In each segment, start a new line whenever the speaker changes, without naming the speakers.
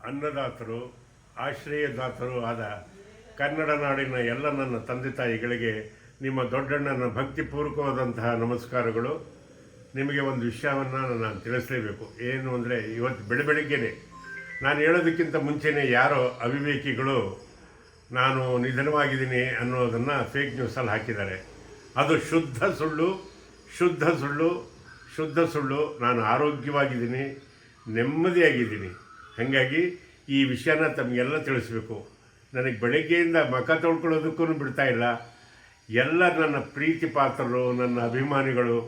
ಅನ್ನದಾತರು ಆಶ್ರಯದಾತರು ಆದ ಕನ್ನಡ ನಾಡಿನ ಎಲ್ಲ ನನ್ನ ತಂದೆ ತಾಯಿಗಳಿಗೆ ನಿಮ್ಮ ದೊಡ್ಡಣ್ಣನ ಭಕ್ತಿಪೂರ್ವಕವಾದಂತಹ ನಮಸ್ಕಾರಗಳು. ನಿಮಗೆ ಒಂದು ವಿಷಯವನ್ನು ನಾನು ತಿಳಿಸಲೇಬೇಕು. ಏನು ಅಂದರೆ, ಇವತ್ತು ಬೆಳಗ್ಗೆನೆ ನಾನು ಹೇಳೋದಕ್ಕಿಂತ ಮುಂಚೆನೇ ಯಾರೋ ಅವಿವೇಕಿಗಳು ನಾನು ನಿಧನವಾಗಿದ್ದೀನಿ ಅನ್ನೋದನ್ನು ಫೇಕ್ ನ್ಯೂಸಲ್ಲಿ ಹಾಕಿದ್ದಾರೆ. ಅದು ಶುದ್ಧ ಸುಳ್ಳು, ಶುದ್ಧ ಸುಳ್ಳು, ಶುದ್ಧ ಸುಳ್ಳು. ನಾನು ಆರೋಗ್ಯವಾಗಿದ್ದೀನಿ, ನೆಮ್ಮದಿಯಾಗಿದ್ದೀನಿ. ಹಾಗಾಗಿ ಈ ವಿಷಯನ ತಮಗೆಲ್ಲ ತಿಳಿಸ್ಬೇಕು. ನನಗೆ ಬೆಳಗ್ಗೆಯಿಂದ ಮುಖ ತೊಳ್ಕೊಳ್ಳೋದಕ್ಕೂ ಬಿಡ್ತಾಯಿಲ್ಲ. ಎಲ್ಲ ನನ್ನ ಪ್ರೀತಿ ಪಾತ್ರರು, ನನ್ನ ಅಭಿಮಾನಿಗಳು,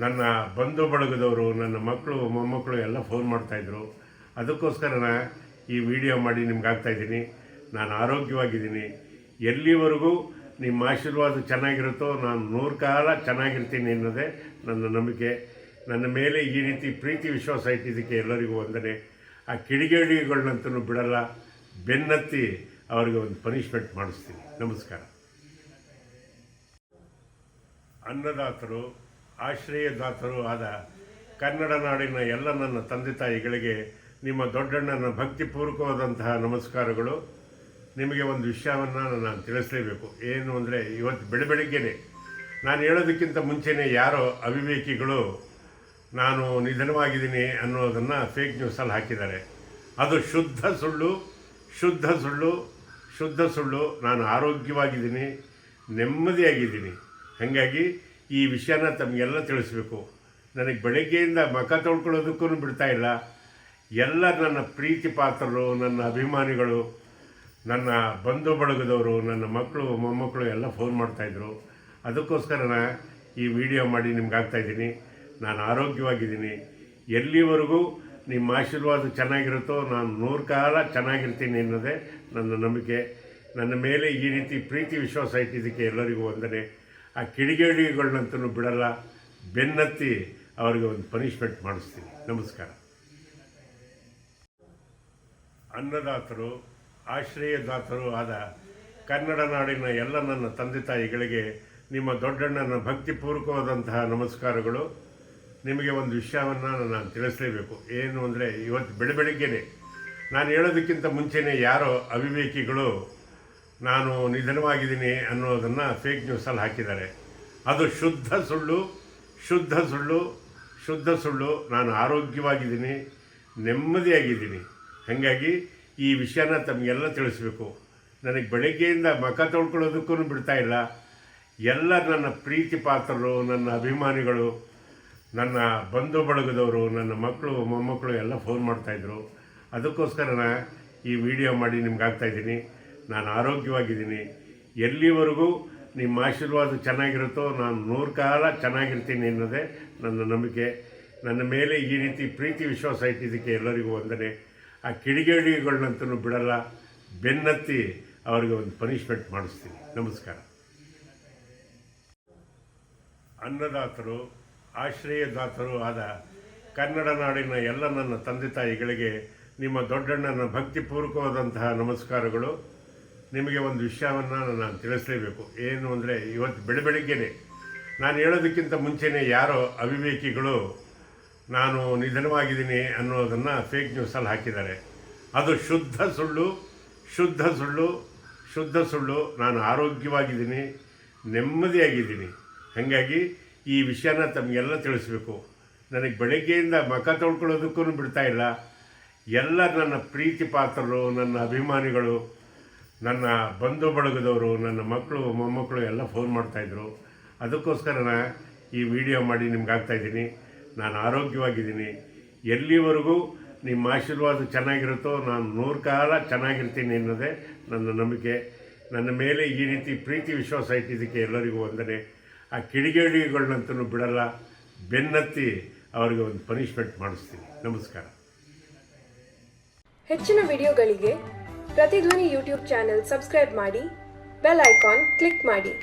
ನನ್ನ ಬಂಧು ಬಳಗದವರು, ನನ್ನ ಮಕ್ಕಳು ಮೊಮ್ಮಕ್ಕಳು ಎಲ್ಲ ಫೋನ್ ಮಾಡ್ತಾಯಿದ್ರು. ಅದಕ್ಕೋಸ್ಕರ ಈ ವಿಡಿಯೋ ಮಾಡಿ ನಿಮ್ಗೆ ಆಗ್ತಾಯಿದ್ದೀನಿ. ನಾನು ಆರೋಗ್ಯವಾಗಿದ್ದೀನಿ. ಎಲ್ಲಿವರೆಗೂ ನಿಮ್ಮ ಆಶೀರ್ವಾದ ಚೆನ್ನಾಗಿರುತ್ತೋ ನಾನು 100 ಕಾಲ ಚೆನ್ನಾಗಿರ್ತೀನಿ ಅನ್ನೋದೇ ನನ್ನ ನಂಬಿಕೆ. ನನ್ನ ಮೇಲೆ ಈ ರೀತಿ ಪ್ರೀತಿ ವಿಶ್ವಾಸ ಇಟ್ಟಿದ್ದಕ್ಕೆ ಎಲ್ಲರಿಗೂ ವಂದನೆ. ಆ ಕಿಡಿಗೇಡಿಗಳನ್ನಂತೂ ಬಿಡಲ್ಲ, ಬೆನ್ನತ್ತಿ ಅವರಿಗೆ ಒಂದು ಪನಿಷ್ಮೆಂಟ್ ಮಾಡಿಸ್ತೀನಿ. ನಮಸ್ಕಾರ. ಅನ್ನದಾತರು ಆಶ್ರಯದಾತರು ಆದ ಕನ್ನಡ ನಾಡಿನ ಎಲ್ಲ ನನ್ನ ತಂದೆ ತಾಯಿಗಳಿಗೆ ನಿಮ್ಮ ದೊಡ್ಡಣ್ಣನ ಭಕ್ತಿಪೂರ್ವಕವಾದಂತಹ ನಮಸ್ಕಾರಗಳು. ನಿಮಗೆ ಒಂದು ವಿಷಯವನ್ನು ನಾನು ತಿಳಿಸಲೇಬೇಕು. ಏನು ಅಂದರೆ, ಇವತ್ತು ಬೆಳಗ್ಗೆನೆ ನಾನು ಹೇಳೋದಕ್ಕಿಂತ ಮುಂಚೆನೇ ಯಾರೋ ಅವಿವೇಕಿಗಳು ನಾನು ನಿಧನವಾಗಿದ್ದೀನಿ ಅನ್ನೋದನ್ನು ಫೇಕ್ ನ್ಯೂಸಲ್ಲಿ ಹಾಕಿದ್ದಾರೆ. ಅದು ಶುದ್ಧ ಸುಳ್ಳು, ಶುದ್ಧ ಸುಳ್ಳು, ಶುದ್ಧ ಸುಳ್ಳು. ನಾನು ಆರೋಗ್ಯವಾಗಿದ್ದೀನಿ, ನೆಮ್ಮದಿಯಾಗಿದ್ದೀನಿ. ಹಾಗಾಗಿ ಈ ವಿಷಯನ ತಮಗೆಲ್ಲ ತಿಳಿಸ್ಬೇಕು. ನನಗೆ ಬೆಳಗ್ಗೆಯಿಂದ ಮುಖ ತೊಳ್ಕೊಳ್ಳೋದಕ್ಕೂ ಬಿಡ್ತಾಯಿಲ್ಲ. ಎಲ್ಲ ನನ್ನ ಪ್ರೀತಿ ಪಾತ್ರರು, ನನ್ನ ಅಭಿಮಾನಿಗಳು, ನನ್ನ ಬಂಧು ಬಳಗದವರು, ನನ್ನ ಮಕ್ಕಳು ಮೊಮ್ಮಕ್ಕಳು ಎಲ್ಲ ಫೋನ್ ಮಾಡ್ತಾಯಿದ್ರು. ಅದಕ್ಕೋಸ್ಕರ ಈ ವಿಡಿಯೋ ಮಾಡಿ ನಿಮ್ಗೆ ಆಗ್ತಾಯಿದ್ದೀನಿ. ನಾನು ಆರೋಗ್ಯವಾಗಿದ್ದೀನಿ. ಎಲ್ಲಿವರೆಗೂ ನಿಮ್ಮ ಆಶೀರ್ವಾದ ಚೆನ್ನಾಗಿರುತ್ತೋ ನಾನು 100 ಕಾಲ ಚೆನ್ನಾಗಿರ್ತೀನಿ ಅನ್ನೋದೇ ನನ್ನ ನಂಬಿಕೆ. ನನ್ನ ಮೇಲೆ ಈ ರೀತಿ ಪ್ರೀತಿ ವಿಶ್ವಾಸ ಇಟ್ಟಿದ್ದಕ್ಕೆ ಎಲ್ಲರಿಗೂ ವಂದನೆ. ಆ ಕಿಡಿಗೇಡಿಗಳನ್ನಂತೂ ಬಿಡಲ್ಲ, ಬೆನ್ನತ್ತಿ ಅವರಿಗೆ ಒಂದು ಪನಿಷ್ಮೆಂಟ್ ಮಾಡಿಸ್ತೀನಿ. ನಮಸ್ಕಾರ. ಅನ್ನದಾತರು ಆಶ್ರಯದಾತರು ಆದ ಕನ್ನಡ ನಾಡಿನ ಎಲ್ಲ ನನ್ನ ತಂದೆ ತಾಯಿಗಳಿಗೆ ನಿಮ್ಮ ದೊಡ್ಡಣ್ಣನ ಭಕ್ತಿಪೂರ್ವಕವಾದಂತಹ ನಮಸ್ಕಾರಗಳು. ನಿಮಗೆ ಒಂದು ವಿಷಯವನ್ನು ನಾನು ತಿಳಿಸಲೇಬೇಕು. ಏನು ಅಂದರೆ, ಇವತ್ತು ಬೆಳಗ್ಗೆನೆ ನಾನು ಹೇಳೋದಕ್ಕಿಂತ ಮುಂಚೆನೇ ಯಾರೋ ಅವಿವೇಕಿಗಳು ನಾನು ನಿಧನವಾಗಿದ್ದೀನಿ ಅನ್ನೋದನ್ನು ಫೇಕ್ ನ್ಯೂಸಲ್ಲಿ ಹಾಕಿದ್ದಾರೆ. ಅದು ಶುದ್ಧ ಸುಳ್ಳು, ಶುದ್ಧ ಸುಳ್ಳು, ಶುದ್ಧ ಸುಳ್ಳು. ನಾನು ಆರೋಗ್ಯವಾಗಿದ್ದೀನಿ, ನೆಮ್ಮದಿಯಾಗಿದ್ದೀನಿ. ಹಾಗಾಗಿ ಈ ವಿಷಯನ ತಮಗೆಲ್ಲ ತಿಳಿಸ್ಬೇಕು. ನನಗೆ ಬೆಳಗ್ಗೆಯಿಂದ ಮುಖ ತೊಳ್ಕೊಳ್ಳೋದಕ್ಕೂ ಬಿಡ್ತಾಯಿಲ್ಲ. ಎಲ್ಲ ನನ್ನ ಪ್ರೀತಿ ಪಾತ್ರರು, ನನ್ನ ಅಭಿಮಾನಿಗಳು, ನನ್ನ ಬಂಧು ಬಳಗದವರು, ನನ್ನ ಮಕ್ಕಳು ಮೊಮ್ಮಕ್ಕಳು ಎಲ್ಲ ಫೋನ್ ಮಾಡ್ತಾಯಿದ್ರು. ಅದಕ್ಕೋಸ್ಕರ ಈ ವಿಡಿಯೋ ಮಾಡಿ ನಿಮ್ಗೆ ಆಗ್ತಾಯಿದ್ದೀನಿ. ನಾನು ಆರೋಗ್ಯವಾಗಿದ್ದೀನಿ. ಎಲ್ಲಿವರೆಗೂ ನಿಮ್ಮ ಆಶೀರ್ವಾದ ಚೆನ್ನಾಗಿರುತ್ತೋ ನಾನು 100 ಕಾಲ ಚೆನ್ನಾಗಿರ್ತೀನಿ ಅನ್ನೋದೇ ನನ್ನ ನಂಬಿಕೆ. ನನ್ನ ಮೇಲೆ ಈ ರೀತಿ ಪ್ರೀತಿ ವಿಶ್ವಾಸ ಇಟ್ಟಿದ್ದಕ್ಕೆ ಎಲ್ಲರಿಗೂ ವಂದನೆ. ಆ ಕಿಡಿಗೇಡಿಗಳನ್ನಂತೂ ಬಿಡಲ್ಲ, ಬೆನ್ನತ್ತಿ ಅವರಿಗೆ ಒಂದು ಪನಿಷ್ಮೆಂಟ್ ಮಾಡಿಸ್ತೀನಿ. ನಮಸ್ಕಾರ. ಅನ್ನದಾತರು ಆಶ್ರಯದಾತರು ಆದ ಕನ್ನಡ ನಾಡಿನ ಎಲ್ಲ ನನ್ನ ತಂದೆ ತಾಯಿಗಳಿಗೆ ನಿಮ್ಮ ದೊಡ್ಡಣ್ಣನ ಭಕ್ತಿಪೂರ್ವಕವಾದಂತಹ ನಮಸ್ಕಾರಗಳು. ನಿಮಗೆ ಒಂದು ವಿಷಯವನ್ನು ನಾನು ತಿಳಿಸಲೇಬೇಕು. ಏನು ಅಂದರೆ, ಇವತ್ತು ಬೆಳಗ್ಗೆನೆ ನಾನು ಹೇಳೋದಕ್ಕಿಂತ ಮುಂಚೆನೇ ಯಾರೋ ಅವಿವೇಕಿಗಳು ನಾನು ನಿಧನವಾಗಿದ್ದೀನಿ ಅನ್ನೋದನ್ನು ಫೇಕ್ ನ್ಯೂಸಲ್ಲಿ ಹಾಕಿದ್ದಾರೆ. ಅದು ಶುದ್ಧ ಸುಳ್ಳು, ಶುದ್ಧ ಸುಳ್ಳು, ಶುದ್ಧ ಸುಳ್ಳು. ನಾನು ಆರೋಗ್ಯವಾಗಿದ್ದೀನಿ, ನೆಮ್ಮದಿಯಾಗಿದ್ದೀನಿ. ಹಾಗಾಗಿ ಈ ವಿಷಯನ ತಮಗೆಲ್ಲ ತಿಳಿಸ್ಬೇಕು. ನನಗೆ ಬೆಳಗ್ಗೆಯಿಂದ ಮುಖ ತೊಳ್ಕೊಳ್ಳೋದಕ್ಕೂ ಬಿಡ್ತಾಯಿಲ್ಲ. ಎಲ್ಲ ನನ್ನ ಪ್ರೀತಿ ಪಾತ್ರರು, ನನ್ನ ಅಭಿಮಾನಿಗಳು, ನನ್ನ ಬಂಧು ಬಳಗದವರು, ನನ್ನ ಮಕ್ಕಳು ಮೊಮ್ಮಕ್ಕಳು ಎಲ್ಲ ಫೋನ್ ಮಾಡ್ತಾಯಿದ್ರು. ಅದಕ್ಕೋಸ್ಕರ ಈ ವಿಡಿಯೋ ಮಾಡಿ ನಿಮ್ಗೆ ಆಗ್ತಾಯಿದ್ದೀನಿ. ನಾನು ಆರೋಗ್ಯವಾಗಿದ್ದೀನಿ. ಎಲ್ಲಿವರೆಗೂ ನಿಮ್ಮ ಆಶೀರ್ವಾದ ಚೆನ್ನಾಗಿರುತ್ತೋ ನಾನು 100 ಕಾಲ ಚೆನ್ನಾಗಿರ್ತೀನಿ ಅನ್ನೋದೇ ನನ್ನ ನಂಬಿಕೆ. ನನ್ನ ಮೇಲೆ ಈ ರೀತಿ ಪ್ರೀತಿ ವಿಶ್ವಾಸ ಇಟ್ಟಿದ್ದಕ್ಕೆ ಎಲ್ಲರಿಗೂ ವಂದನೆ. ಆ ಕಿಡಿಗೇಡಿಗಳನ್ನಂತೂ ಬಿಡಲ್ಲ, ಬೆನ್ನತ್ತಿ ಅವರಿಗೆ ಒಂದು ಪನಿಷ್ಮೆಂಟ್ ಮಾಡಿಸ್ತೀನಿ. ನಮಸ್ಕಾರ.
ಹೆಚ್ಚಿನ ವಿಡಿಯೋಗಳಿಗೆ ಪ್ರತಿಧ್ವನಿ ಯೂಟ್ಯೂಬ್ ಚಾನೆಲ್ ಸಬ್ಸ್ಕ್ರೈಬ್ ಮಾಡಿ, ಬೆಲ್ ಐಕಾನ್ ಕ್ಲಿಕ್ ಮಾಡಿ.